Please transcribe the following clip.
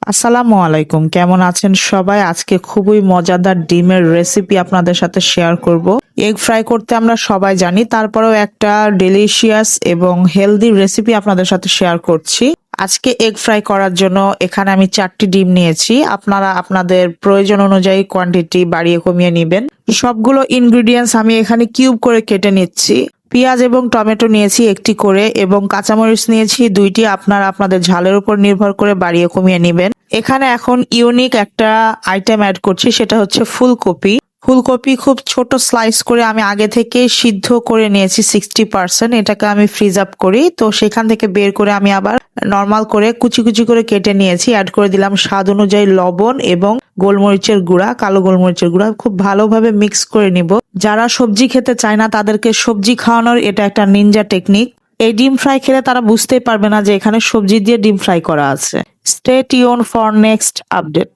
আসসালামু আলাইকুম, কেমন আছেন সবাই? আজকে খুবই মজাদার ডিমের রেসিপি আপনাদের সাথে শেয়ার করব। এগ ফ্রাই করতে আমরা সবাই জানি, তারপরেও একটা ডেলিশিয়াস এবং হেলদি রেসিপি আপনাদের সাথে শেয়ার করছি। আজকে এগ ফ্রাই করার জন্য এখানে আমি 4টি ডিম নিয়েছি। আপনারা আপনাদের প্রয়োজন অনুযায়ী কোয়ান্টিটি বাড়িয়ে কমিয়ে নেবেন। সবগুলো ইনগ্রিডিয়েন্টস আমি এখানে কিউব করে কেটে নিচ্ছি। পেঁয়াজ এবং টমেটো নিয়েছি একটি করে এবং কাঁচামরিচ নিয়েছি 2টি। আপনারা আপনাদের ঝালের উপর নির্ভর করে বাড়িয়ে কমিয়ে নেবেন। এখানে এখন ইউনিক একটা আইটেম অ্যাড করছি, সেটা হচ্ছে ফুলকপি। ফুলকপি খুব ছোট স্লাইস করে আমি আগে থেকে সিদ্ধ করে নিয়েছি 60%। এটাকে আমি ফ্রিজ আপ করি, তো সেখান থেকে বের করে আমি আবার নর্মাল করে কুচি কুচি করে কেটে নিয়েছি। অ্যাড করে দিলাম স্বাদ অনুযায়ী লবণ এবং গোলমরিচের গুঁড়া, কালো গোলমরিচের গুঁড়া। খুব ভালোভাবে মিক্স করে নিব। যারা সবজি খেতে চায় না তাদেরকে সবজি খাওয়ানোর এটা একটা নিনজা টেকনিক। এই ডিম ফ্রাই খেলে তারা বুঝতেই পারবে না যে এখানে সবজি দিয়ে ডিম ফ্রাই করা আছে। Stay tune for next update.